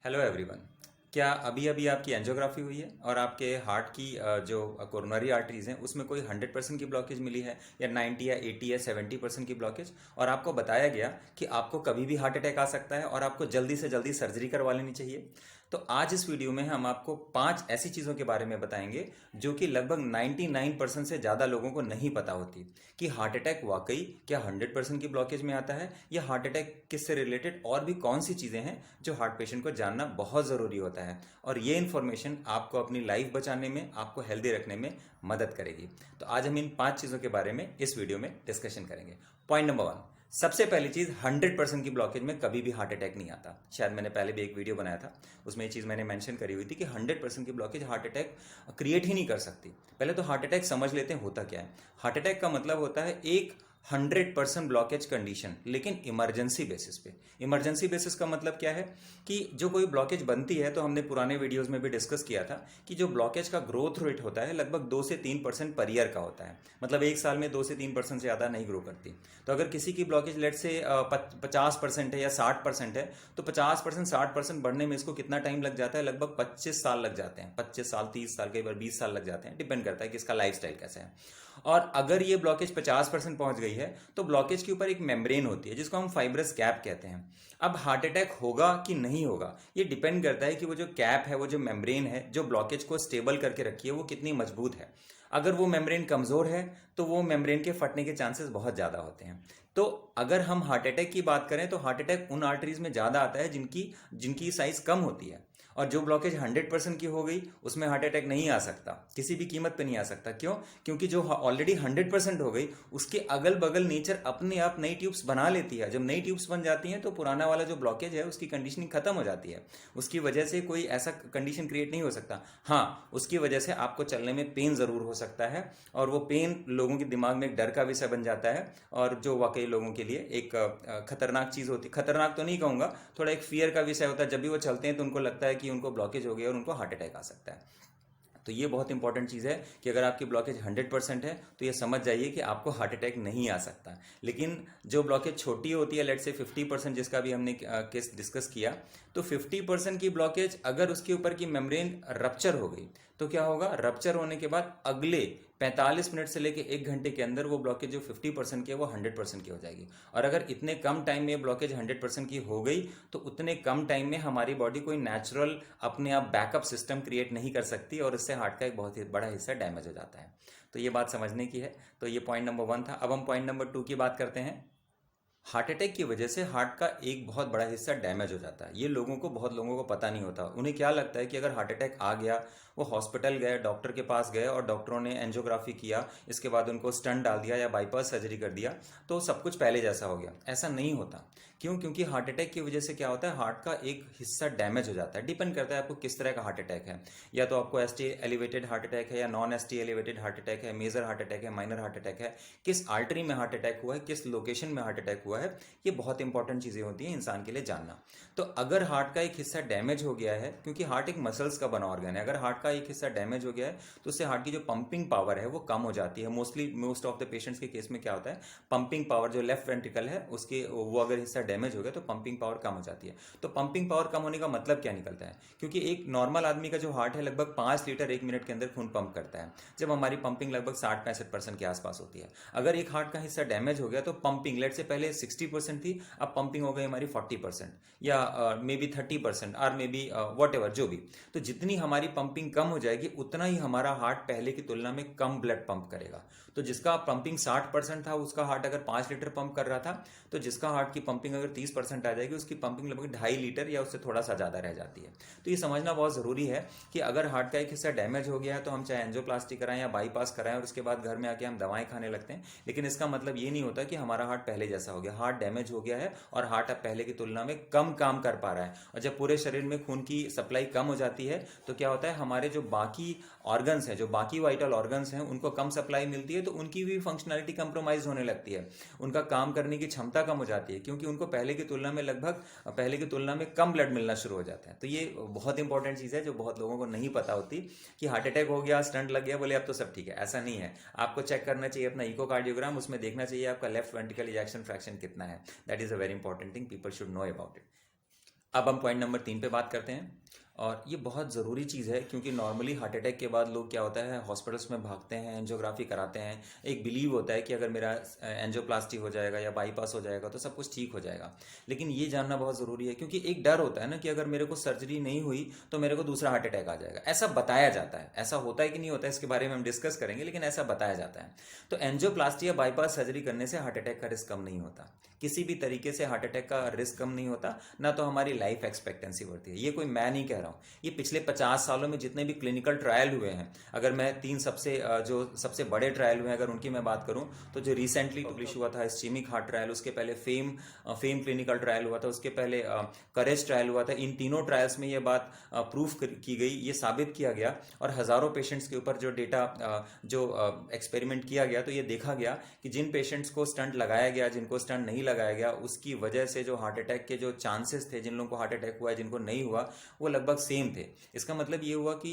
Hello everyone. क्या अभी अभी आपकी एंजियोग्राफी हुई है और आपके हार्ट की जो कोरोनरी आर्टरीज हैं उसमें कोई 100% की ब्लॉकेज मिली है या 90 या 80 या 70% की ब्लॉकेज, और आपको बताया गया कि आपको कभी भी हार्ट अटैक आ सकता है और आपको जल्दी से जल्दी सर्जरी करवा लेनी चाहिए। तो आज इस वीडियो में हम आपको 5 ऐसी चीज़ों के बारे में बताएंगे जो कि लगभग 99% से ज़्यादा लोगों को नहीं पता होती कि हार्ट अटैक वाकई क्या 100% की ब्लॉकेज में आता है या हार्ट अटैक किससे रिलेटेड और भी कौन सी चीज़ें हैं जो हार्ट पेशेंट को जानना बहुत ज़रूरी होता है। और ये इन्फॉर्मेशन आपको अपनी लाइफ बचाने में, आपको हेल्दी रखने में मदद करेगी। तो आज हम इन 5 चीज़ों के बारे में इस वीडियो में डिस्कशन करेंगे। पॉइंट नंबर 1, सबसे पहली चीज़, 100% की ब्लॉकेज में कभी भी हार्ट अटैक नहीं आता। शायद मैंने पहले भी एक वीडियो बनाया था, उसमें ये चीज़ मैंने मेंशन करी हुई थी कि 100% की ब्लॉकेज हार्ट अटैक क्रिएट ही नहीं कर सकती। पहले तो हार्ट अटैक समझ लेते हैं होता क्या है। हार्ट अटैक का मतलब होता है एक 100% ब्लॉकेज कंडीशन, लेकिन इमरजेंसी बेसिस पे। इमरजेंसी बेसिस का मतलब क्या है कि जो कोई ब्लॉकेज बनती है, तो हमने पुराने वीडियोस में भी डिस्कस किया था कि जो ब्लॉकेज का ग्रोथ रेट होता है लगभग 2 से 3% पर ईयर का होता है। मतलब एक साल में 2 से 3% से ज़्यादा नहीं ग्रो करती। तो अगर किसी की ब्लॉकेज लेट से 50% है या 60% है, तो 50% 60% बढ़ने में इसको कितना टाइम लग जाता है? लगभग 25 साल लग जाते हैं। 25 साल, 30 साल, कई बार 20 साल लग जाते हैं, डिपेंड करता है कि इसका लाइफ स्टाइल कैसा है। और अगर ये ब्लॉकेज 50% पहुंच गई है, तो ब्लॉकेज के ऊपर एक मेम्ब्रेन होती है जिसको हम फाइब्रस कैप कहते हैं। अब हार्ट अटैक होगा कि नहीं होगा, ये डिपेंड करता है कि वो जो कैप है, वो जो मेम्ब्रेन है जो ब्लॉकेज को स्टेबल करके रखी है, वो कितनी मजबूत है। अगर वो मेम्ब्रेन कमज़ोर है तो वो मेम्ब्रेन के फटने के चांसेस बहुत ज़्यादा होते हैं। तो अगर हम हार्ट अटैक की बात करें तो हार्ट अटैक उन आर्टरीज में ज़्यादा आता है जिनकी जिनकी साइज कम होती है। और जो ब्लॉकेज 100% की हो गई, उसमें हार्ट अटैक नहीं आ सकता, किसी भी कीमत पे नहीं आ सकता। क्यों? क्योंकि जो ऑलरेडी 100% हो गई, उसके अगल बगल नेचर अपने आप नई ट्यूब्स बना लेती है। जब नई ट्यूब्स बन जाती हैं तो पुराना वाला जो ब्लॉकेज है उसकी कंडीशनिंग खत्म हो जाती है। उसकी वजह से कोई ऐसा कंडीशन क्रिएट नहीं हो सकता। हाँ, उसकी वजह से आपको चलने में पेन ज़रूर हो सकता है, और वो पेन लोगों के दिमाग में एक डर का विषय बन जाता है, और जो वाकई लोगों के लिए एक खतरनाक चीज़ होती, खतरनाक तो नहीं कहूँगा, थोड़ा एक फियर का विषय होता है। जब भी वो चलते हैं तो उनको लगता है कि उनको ब्लॉकेज हो गया और उनको हार्ट अटैक आ सकता है। तो ये बहुत इंपॉर्टेंट चीज़ है कि अगर आपकी ब्लॉकेज 100% है तो ये समझ जाइए कि आपको हार्ट अटैक नहीं आ सकता। लेकिन जो ब्लॉकेज छोटी होती है, लेट से 50%, जिसका भी हमने केस डिस्कस किया, तो 50% की ब्लॉकेज अगर उसके ऊपर की मेम्ब्रेन रप्चर हो गई तो क्या होगा? रप्चर होने के बाद अगले 45 मिनट से लेकर 1 घंटे के अंदर वो ब्लॉकेज जो 50% की है वो 100% की हो जाएगी। और अगर इतने कम टाइम में ब्लॉकेज 100% की हो गई, तो उतने कम टाइम में हमारी बॉडी कोई नेचुरल अपने आप बैकअप सिस्टम क्रिएट नहीं कर सकती, और इससे हार्ट का एक बहुत ही बड़ा हिस्सा डैमेज हो जाता है। तो ये बात समझने की है। तो ये पॉइंट नंबर 1 था। अब हम पॉइंट नंबर 2 की बात करते हैं। हार्ट अटैक की वजह से हार्ट का एक बहुत बड़ा हिस्सा डैमेज हो जाता है। ये बहुत लोगों को पता नहीं होता। उन्हें क्या लगता है कि अगर हार्ट अटैक आ गया, वो हॉस्पिटल गए, डॉक्टर के पास गए और डॉक्टरों ने एंजियोग्राफी किया, इसके बाद उनको स्टंट डाल दिया या बाईपास सर्जरी कर दिया, तो सब कुछ पहले जैसा हो गया। ऐसा नहीं होता। क्यों? क्योंकि हार्ट अटैक की वजह से क्या होता है, हार्ट का एक हिस्सा डैमेज हो जाता है। डिपेंड करता है आपको किस तरह का हार्ट अटैक है। या तो आपको S T elevated heart attack है, या non S T elevated heart attack है, मेजर हार्ट अटैक है, माइनर हार्ट अटैक है, किस आर्टरी में हार्ट अटैक हुआ है, किस लोकेशन में हार्ट अटैक हुआ है, ये बहुत इंपॉर्टेंट चीज़ें होती हैं इंसान के लिए जानना। तो अगर हार्ट का एक हिस्सा डैमेज हो गया है, क्योंकि हार्ट एक मसल्स का बना ऑर्गन है, अगर हार्ट का एक हिस्सा डैमेज हो गया है तो उससे हार्ट की जो पंपिंग पावर है वो कम हो जाती है। मोस्ट ऑफ द पेशेंट्स के केस में क्या होता है, पंपिंग पावर जो लेफ्ट वेंट्रिकल है उसके, वो अगर हिस्सा डैमेज हो गया तो पंपिंग पावर कम हो जाती है। तो पंपिंग पावर कम होने का मतलब क्या निकलता है? क्योंकि एक नॉर्मल आदमी का जो हार्ट है लगभग 5 लीटर 1 मिनट के अंदर खून पंप करता है, जब हमारी पंपिंग लगभग 60-65% के आसपास होती है। अगर एक हार्ट का हिस्सा डैमेज हो गया तो पंपिंग लेट से पहले 60% थी, अब पंपिंग हो गई हमारी 40% या मे बी 30%, और मे बी वट एवर, जो भी। तो जितनी हमारी पंपिंग कम हो जाएगी उतना ही हमारा हार्ट पहले की तुलना में कम ब्लड पंप करेगा। तो जिसका पंपिंग 60% था, उसका हार्ट अगर 5 लीटर पंप कर रहा था, तो जिसका हार्ट की पंपिंग अगर 30% आ जाएगी, उसकी पंपिंग लगभग 2.5 लीटर या उससे थोड़ा सा ज़्यादा रह जाती है। तो ये समझना बहुत ज़रूरी है कि अगर हार्ट का एक हिस्सा डैमेज हो गया है तो हम चाहे एंजियोप्लास्टी कराएं या बाईपास कराएं और उसके बाद घर में आके हम दवाएं खाने लगते हैं, लेकिन इसका मतलब ये नहीं होता कि हमारा हार्ट पहले जैसा हो गया। हार्ट डैमेज हो गया है और हार्ट अब पहले की तुलना में कम काम कर पा रहा है। और जब पूरे शरीर में खून की सप्लाई कम हो जाती है तो क्या होता है, हमारे जो बाकी ऑर्गन्स हैं, जो बाकी वाइटल ऑर्गन्स हैं, उनको कम सप्लाई मिलती है, तो उनकी भी फंक्शनैलिटी कंप्रोमाइज होने लगती है। उनका काम करने की क्षमता कम हो जाती है, क्योंकि उनको पहले की तुलना में कम ब्लड मिलना शुरू हो जाता है। तो ये बहुत इंपॉर्टेंट चीज़ है जो बहुत लोगों को नहीं पता होती, कि हार्ट अटैक हो गया, स्टंट लग गया, बोले अब तो सब ठीक है। ऐसा नहीं है। आपको चेक करना चाहिए अपना इकोकार्डियोग्राम, उसमें देखना चाहिए आपका लेफ्ट वेंट्रिकल इजेक्शन फ्रैक्शन कितना है। That is a very important thing, people should know about it. अब हम पॉइंट नंबर 3 पे बात करते हैं। और ये बहुत ज़रूरी चीज़ है, क्योंकि नॉर्मली हार्ट अटैक के बाद लोग क्या होता है, हॉस्पिटल्स में भागते हैं, एंजियोग्राफी कराते हैं। एक बिलीव होता है कि अगर मेरा एंजियोप्लास्टी हो जाएगा या बाईपास हो जाएगा तो सब कुछ ठीक हो जाएगा। लेकिन ये जानना बहुत ज़रूरी है, क्योंकि एक डर होता है ना कि अगर मेरे को सर्जरी नहीं हुई तो मेरे को दूसरा हार्ट अटैक आ जाएगा। ऐसा बताया जाता है, ऐसा होता है कि नहीं होता है इसके बारे में हम डिस्कस करेंगे, लेकिन ऐसा बताया जाता है। तो एंजियोप्लास्टी या बाईपास सर्जरी करने से हार्ट अटैक का रिस्क कम नहीं होता, किसी भी तरीके से हार्ट अटैक का रिस्क कम नहीं होता, ना तो हमारी लाइफ एक्सपेक्टेंसी बढ़ती है। ये कोई मैं नहीं कह रहा हूँ, ये पिछले 50 सालों में जितने भी क्लिनिकल ट्रायल हुए हैं, अगर मैं तीन जो सबसे बड़े ट्रायल हुए हैं अगर उनकी मैं बात करूं, तो जो रिसेंटली पब्लिश हुआ था इस्चेमिक हार्ट ट्रायल, उसके पहले फेम क्लिनिकल ट्रायल हुआ था, उसके पहले करेज ट्रायल हुआ था। इन तीनों ट्रायल्स में ये बात प्रूफ की गई, ये साबित किया गया, और हज़ारों पेशेंट्स के ऊपर जो डेटा जो एक्सपेरिमेंट किया गया, तो ये देखा गया कि जिन पेशेंट्स को स्टंट लगाया गया, जिनको स्टंट नहीं लगाया गया, उसकी वजह से जो हार्ट अटैक के जो चांसेस थे, जिन लोगों को हार्ट अटैक हुआ है, जिनको नहीं हुआ, वो लगभग सेम थे। इसका मतलब ये हुआ कि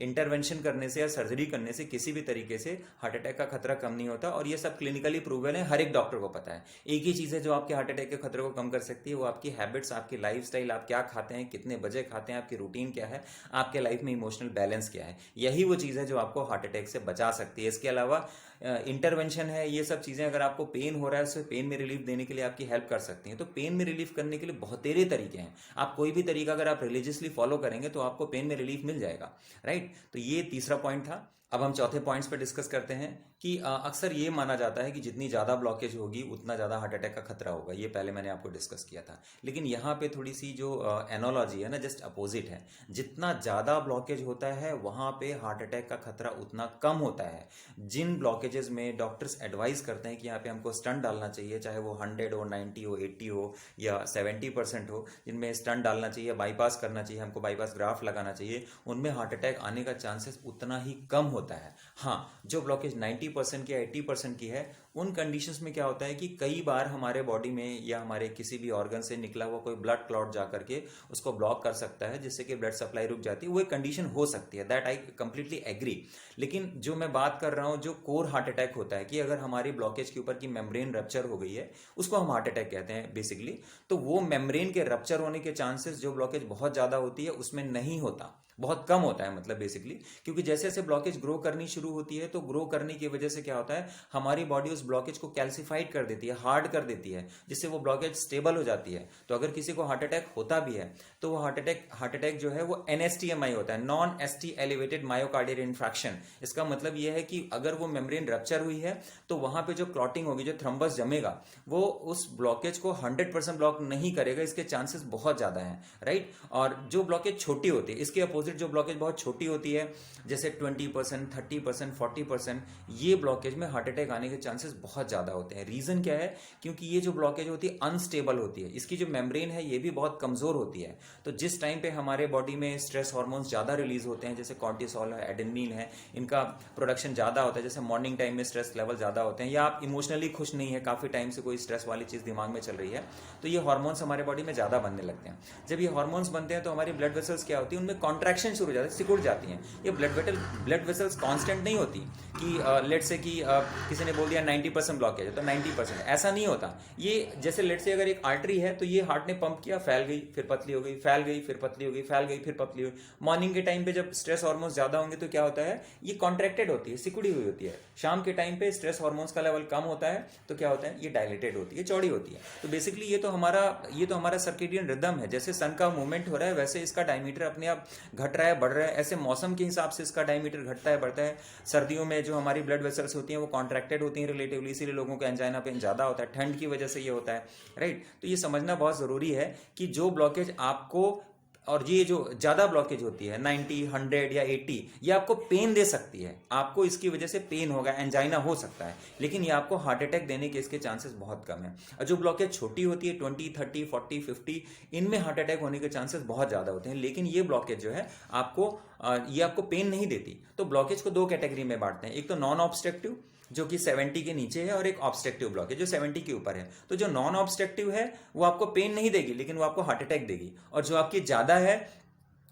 इंटरवेंशन करने से या सर्जरी करने से किसी भी तरीके से हार्ट अटैक का खतरा कम नहीं होता, और ये सब क्लिनिकली प्रूवन है, हर एक डॉक्टर को पता है। एक ही चीज़ है जो आपके हार्ट अटैक के खतरे को कम कर सकती है, वो आपकी हैबिट्स, आपकी लाइफस्टाइल, आप क्या खाते हैं, कितने बजे खाते हैं, आपकी रूटीन क्या है, आपके लाइफ में इमोशनल बैलेंस क्या है। यही वो चीज़ है जो आपको हार्ट अटैक से बचा सकती है। इसके अलावा इंटरवेंशन है, ये सब चीज़ें, अगर आपको पेन हो रहा है उससे पेन में रिलीफ देने के लिए आपकी हेल्प कर सकती हैं। तो पेन में रिलीफ करने के लिए बहुत तेरे तरीके हैं। आप कोई भी तरीका अगर आप रिलीजियसली फॉलो करेंगे तो आपको पेन में रिलीफ मिल जाएगा, राइट। तो ये तीसरा पॉइंट था। अब हम चौथे पॉइंट्स पे डिस्कस करते हैं कि अक्सर ये माना जाता है कि जितनी ज़्यादा ब्लॉकेज होगी उतना ज़्यादा हार्ट अटैक का खतरा होगा। ये पहले मैंने आपको डिस्कस किया था, लेकिन यहाँ पे थोड़ी सी जो एनोलॉजी है ना, जस्ट अपोजिट है। जितना ज़्यादा ब्लॉकेज होता है वहाँ पे हार्ट अटैक का खतरा उतना कम होता है। जिन ब्लॉकेजेस में डॉक्टर्स एडवाइस करते हैं कि यहाँ पे हमको स्टंट डालना चाहिए, चाहे वो 100 हो, 90 हो, 80 हो या 70% हो, जिनमें स्टंट डालना चाहिए, बाईपास करना चाहिए, हमको बाईपास ग्राफ्ट लगाना चाहिए, उनमें हार्ट अटैक आने का चांसेस उतना ही कम होता है। हाँ, जो ब्लॉकेज 90% की या 80% की है, उन कंडीशंस में क्या होता है कि कई बार हमारे बॉडी में या हमारे किसी भी ऑर्गन से निकला हुआ कोई ब्लड क्लॉट जा करके उसको ब्लॉक कर सकता है, जिससे कि ब्लड सप्लाई रुक जाती है। वो एक कंडीशन हो सकती है, दैट आई कंप्लीटली एग्री। लेकिन जो मैं बात कर रहा हूँ, जो कोर हार्ट अटैक होता है, कि अगर हमारी ब्लॉकेज के ऊपर की मेम्ब्रेन रप्चर हो गई है, उसको हम हार्ट अटैक कहते हैं बेसिकली। तो वो मेम्ब्रेन के रप्चर होने के चांसेस, जो ब्लॉकेज बहुत ज़्यादा होती है उसमें नहीं होता, बहुत कम होता है, मतलब बेसिकली। क्योंकि जैसे जैसे ब्लॉकेज ग्रो करनी शुरू होती है, तो ग्रो करने की वजह से क्या होता है, हमारी बॉडी उस ब्लॉकेज को कैल्सिफाइड कर देती है, हार्ड कर देती है, जिससे वो ब्लॉकेज स्टेबल हो जाती है। तो अगर किसी को हार्ट अटैक होता भी है तो वो हार्ट अटैक जो है वो NSTMI होता है, non ST elevated myocardial infarction. इसका मतलब ये है कि अगर वो मेम्ब्रेन रप्चर हुई है तो वहां पे जो क्लॉटिंग होगी, जो थ्रम्बस जमेगा, वो उस ब्लॉकेज को 100% ब्लॉक नहीं करेगा, इसके चांसेस बहुत ज्यादा हैं, राइट। और जो ब्लॉकेज छोटी होती है, इसके अपोजिट जो ब्लॉकेज बहुत छोटी होती है, जैसे 20%, 30%, 40%, ये ब्लॉकेज में हार्ट अटैक आने के चांसेस बहुत ज़्यादा होते हैं। रीज़न क्या है, क्योंकि ये जो ब्लॉकेज होती है अनस्टेबल होती है, इसकी जो मेम्ब्रेन है ये भी बहुत कमज़ोर होती है। तो जिस टाइम पे हमारे बॉडी में स्ट्रेस हार्मोन्स ज़्यादा रिलीज होते हैं, जैसे कॉर्टिसोल है, एड्रेनलिन है, इनका प्रोडक्शन ज़्यादा होता है, जैसे मॉर्निंग टाइम में स्ट्रेस लेवल ज़्यादा होते हैं, या आप इमोशनली खुश नहीं है, काफ़ी टाइम से कोई स्ट्रेस वाली चीज़ दिमाग में चल रही है, तो ये हार्मोन्स हमारे बॉडी में ज़्यादा बनने लगते हैं। जब ये हार्मोन्स बनते हैं तो हमारी ब्लड वेसल्स क्या होती है, उनमें कॉन्ट्रैक्शन शुरू हो जाती है, सिकुड़ जाती हैं। ये ब्लड वेसल्स कांस्टेंट नहीं होती कि लेट से कि किसी ने बोल दिया 90% ब्लॉकेज है तो 90%, ऐसा नहीं होता। ये जैसे लेट से अगर एक आर्टरी है तो ये हार्ट ने पंप किया, फैल गई, फिर पतली हो गई, फैल गई, फिर पतली हो गई, फैल गई, फिर पतली हो गई। मॉर्निंग के टाइम पे जब स्ट्रेस हार्मोन्स ज्यादा होंगे तो क्या होता है, ये कॉन्ट्रैक्टेड होती है, सिकुड़ी हुई होती है। शाम के टाइम पे स्ट्रेस हार्मोन्स का लेवल कम होता है तो क्या होता है, ये डायलेटेड होती है, चौड़ी होती है। तो बेसिकली ये तो हमारा सर्केडियन रिदम है। जैसे सन का मूवमेंट हो रहा है वैसे इसका डायमीटर अपने आप घट रहा है, बढ़ रहा है। ऐसे मौसम के हिसाब से इसका डायमीटर घटता है, बढ़ता है। सर्दियों में जो हमारी ब्लड वेसल्स होती हैं वो कॉन्ट्रैक्टेड होती हैं रिलेटिवली, इसीलिए लोगों को एंजाइना पेन ज़्यादा होता है, ठंड की वजह से ये होता है, राइट। तो ये समझना बहुत ज़रूरी है कि जो ब्लॉकेज आपको, और ये जो ज़्यादा ब्लॉकेज होती है 90, 100 या 80, ये आपको पेन दे सकती है, आपको इसकी वजह से पेन होगा, एंजाइना हो सकता है, लेकिन ये आपको हार्ट अटैक देने के इसके चांसेस बहुत कम है। और जो ब्लॉकेज छोटी होती है 20, 30, 40, 50, इनमें हार्ट अटैक होने के चांसेस बहुत ज़्यादा होते हैं। लेकिन ये ब्लॉकेज जो है ये आपको पेन नहीं देती। तो ब्लॉकेज को दो कैटेगरी में बांटते हैं, एक तो नॉन ऑब्स्ट्रक्टिव जो कि 70 के नीचे है, और एक ऑब्स्ट्रक्टिव ब्लॉकेज जो 70 के ऊपर है। तो जो नॉन ऑब्स्ट्रक्टिव है वो आपको पेन नहीं देगी, लेकिन वो आपको हार्ट अटैक देगी। और जो आपकी ज़्यादा है,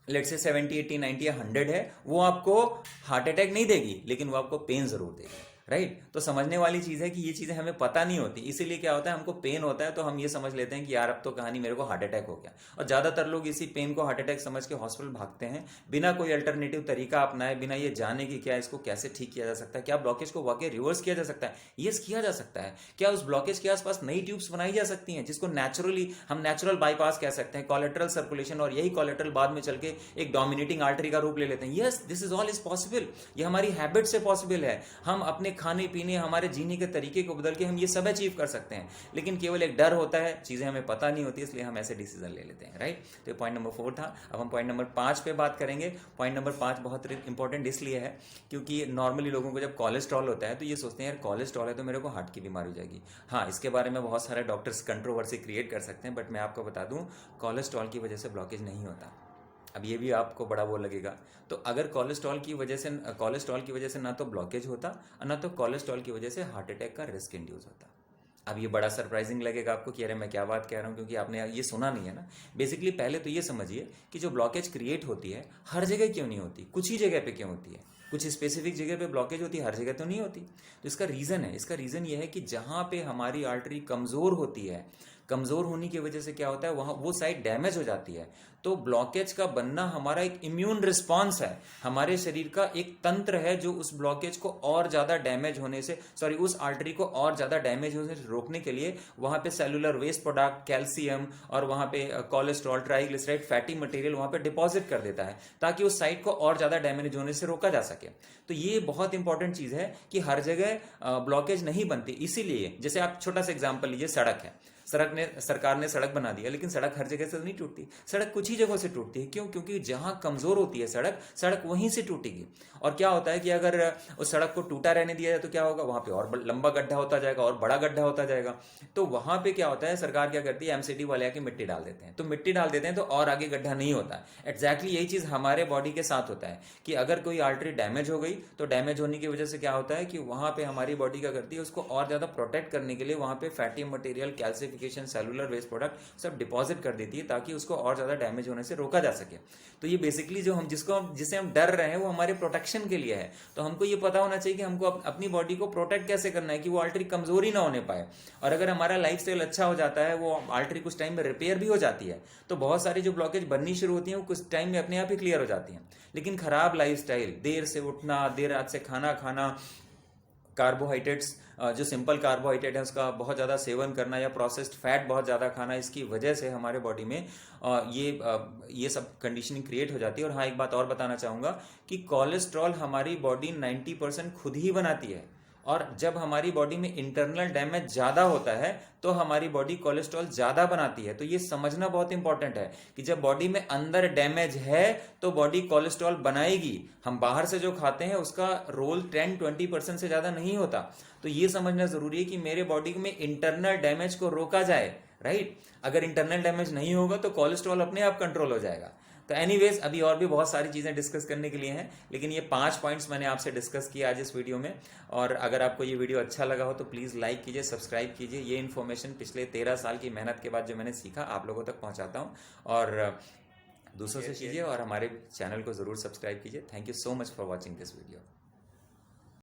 लेट से 70, 80, 90 या 100 है, वो आपको हार्ट अटैक नहीं देगी, लेकिन वो आपको पेन जरूर देगी, राइट। तो समझने वाली चीज़ है कि ये चीज़ें हमें पता नहीं होती, इसीलिए क्या होता है, हमको पेन होता है तो हम ये समझ लेते हैं कि यार अब तो कहानी मेरे को हार्ट अटैक हो गया, और ज़्यादातर लोग इसी पेन को हार्ट अटैक समझ के हॉस्पिटल भागते हैं बिना कोई अल्टरनेटिव तरीका अपनाए, बिना ये जाने कि क्या इसको कैसे ठीक किया जा सकता है, क्या ब्लॉकेज को वाकई रिवर्स किया जा सकता है। यस, किया जा सकता है। क्या उस ब्लॉकेज के आसपास नई ट्यूब्स बनाई जा सकती हैं जिसको नेचुरली हम नेचुरल बाईपास कह सकते हैं, कोलेटरल सर्कुलेशन, और यही कोलेटरल बाद में चल के एक डोमिनेटिंग आर्टरी का रूप ले लेते हैं। Yes, this is all is possible. ये हमारी हैबिट से पॉसिबल है। हम अपने खाने पीने, हमारे जीने के तरीके को बदल के हम ये सब अचीव कर सकते हैं, लेकिन केवल एक डर होता है, चीज़ें हमें पता नहीं होती, इसलिए हम ऐसे डिसीजन ले लेते हैं, राइट। तो पॉइंट नंबर 4 था। अब हम पॉइंट नंबर 5 पे बात करेंगे। पॉइंट नंबर 5 बहुत इंपॉर्टेंट इसलिए है क्योंकि नॉर्मली लोगों को जब कोलेस्ट्रॉल होता है तो ये सोचते हैं यार कोलेस्ट्रॉल है तो मेरे को हार्ट की बीमारी हो जाएगी। हाँ, इसके बारे में बहुत सारे डॉक्टर्स कंट्रोवर्सी क्रिएट कर सकते हैं, बट मैं आपको बता दूं कोलेस्ट्रॉल की वजह से ब्लॉकेज नहीं होता। अब ये भी आपको बड़ा वो लगेगा, तो अगर कोलेस्ट्रॉल की वजह से ना तो ब्लॉकेज होता और ना तो कोलेस्ट्रॉल की वजह से हार्ट अटैक का रिस्क इंड्यूस होता। अब ये बड़ा सरप्राइजिंग लगेगा आपको कि अरे मैं क्या बात कह रहा हूँ, क्योंकि आपने ये सुना नहीं है ना। बेसिकली पहले तो ये समझिए कि जो ब्लॉकेज क्रिएट होती है हर जगह क्यों नहीं होती, कुछ ही जगह पे क्यों होती है। कुछ स्पेसिफिक जगह पे ब्लॉकेज होती है, हर जगह तो नहीं होती। तो इसका रीज़न ये है कि जहाँ पे हमारी आर्टरी कमज़ोर होती है, कमज़ोर होने की वजह से क्या होता है, वहाँ वो साइड डैमेज हो जाती है। तो ब्लॉकेज का बनना हमारा एक इम्यून रिस्पॉन्स है, हमारे शरीर का एक तंत्र है जो उस ब्लॉकेज को और ज़्यादा डैमेज होने से, उस आर्टरी को और ज़्यादा डैमेज होने से रोकने के लिए वहाँ पे सेलुलर वेस्ट प्रोडक्ट, कैल्शियम और वहाँ पे कोलेस्ट्रॉल, ट्राइग्लिसराइड, फैटी मटेरियल वहाँ पे डिपॉजिट कर देता है ताकि उस साइट को और ज़्यादा डैमेज होने से रोका जा सके। तो ये बहुत इंपॉर्टेंट चीज़ है कि हर जगह ब्लॉकेज नहीं बनती। इसीलिए जैसे आप छोटा सा एग्जाम्पल लीजिए, सड़क है, सरकार ने सड़क बना दिया, लेकिन सड़क हर जगह से तो नहीं टूटती, सड़क कुछ ही जगहों से टूटती है। क्यों? क्योंकि जहां कमजोर होती है सड़क वहीं से टूटेगी। और क्या होता है कि अगर उस सड़क को टूटा रहने दिया जाए तो क्या होगा, वहां पे और लंबा गड्ढा होता जाएगा और बड़ा गड्ढा होता जाएगा। तो वहां पे क्या होता है, सरकार क्या करती है, एमसीडी वाले आके मिट्टी डाल देते हैं, तो मिट्टी डाल देते हैं तो और आगे गड्ढा नहीं होता। एग्जैक्टली यही चीज हमारे बॉडी के साथ होता है कि अगर कोई आर्टरी डैमेज हो गई तो डैमेज होने की वजह से क्या होता है कि वहां पे हमारी बॉडी क्या करती है, उसको और ज्यादा प्रोटेक्ट करने के लिए वहां पे fatty material, calcification, cellular waste product सब डिपॉजिट कर देती है ताकि उसको और ज्यादा डैमेज होने से रोका जा सके। तो ये बेसिकली जो जिसे हम डर रहे हैं वो हमारे प्रोटेक्शन के लिए है। तो हमको ये पता होना चाहिए कि हमको अपनी बॉडी को प्रोटेक्ट कैसे करना है कि वो आर्टरी कमजोरी ना होने पाए। और अगर हमारा लाइफस्टाइल अच्छा हो जाता है, वो आर्टरी कुछ टाइम में रिपेयर भी हो जाती है, तो बहुत सारी जो ब्लॉकेज बननी शुरू होती है वो कुछ टाइम में अपने आप ही क्लियर हो जाती हैं। लेकिन खराब लाइफस्टाइल, देर से उठना, देर रात से खाना खाना, कार्बोहाइड्रेट्स, जो सिंपल कार्बोहाइड्रेट है उसका बहुत ज़्यादा सेवन करना, या प्रोसेस्ड फैट बहुत ज़्यादा खाना, इसकी वजह से हमारे बॉडी में ये सब कंडीशनिंग क्रिएट हो जाती है। और हाँ, एक बात और बताना चाहूँगा कि कोलेस्ट्रॉल हमारी बॉडी 90% खुद ही बनाती है, और जब हमारी बॉडी में इंटरनल डैमेज ज़्यादा होता है तो हमारी बॉडी कोलेस्ट्रॉल ज़्यादा बनाती है। तो ये समझना बहुत इंपॉर्टेंट है कि जब बॉडी में अंदर डैमेज है तो बॉडी कोलेस्ट्रॉल बनाएगी। हम बाहर से जो खाते हैं उसका रोल 10-20% से ज़्यादा नहीं होता। तो ये समझना ज़रूरी है कि मेरे बॉडी में इंटरनल डैमेज को रोका जाए, राइट। अगर इंटरनल डैमेज नहीं होगा तो कोलेस्ट्रॉल अपने आप कंट्रोल हो जाएगा। तो एनीवेज, अभी और भी बहुत सारी चीज़ें डिस्कस करने के लिए हैं, लेकिन ये 5 पॉइंट्स मैंने आपसे डिस्कस किया आज इस वीडियो में। और अगर आपको ये वीडियो अच्छा लगा हो तो प्लीज़ लाइक कीजिए, सब्सक्राइब कीजिए। ये इन्फॉर्मेशन पिछले 13 साल की मेहनत के बाद जो मैंने सीखा आप लोगों तक पहुँचाता हूँ, और दूसरों से कीजिए, और हमारे चैनल को ज़रूर सब्सक्राइब कीजिए। Thank you so much for watching this video.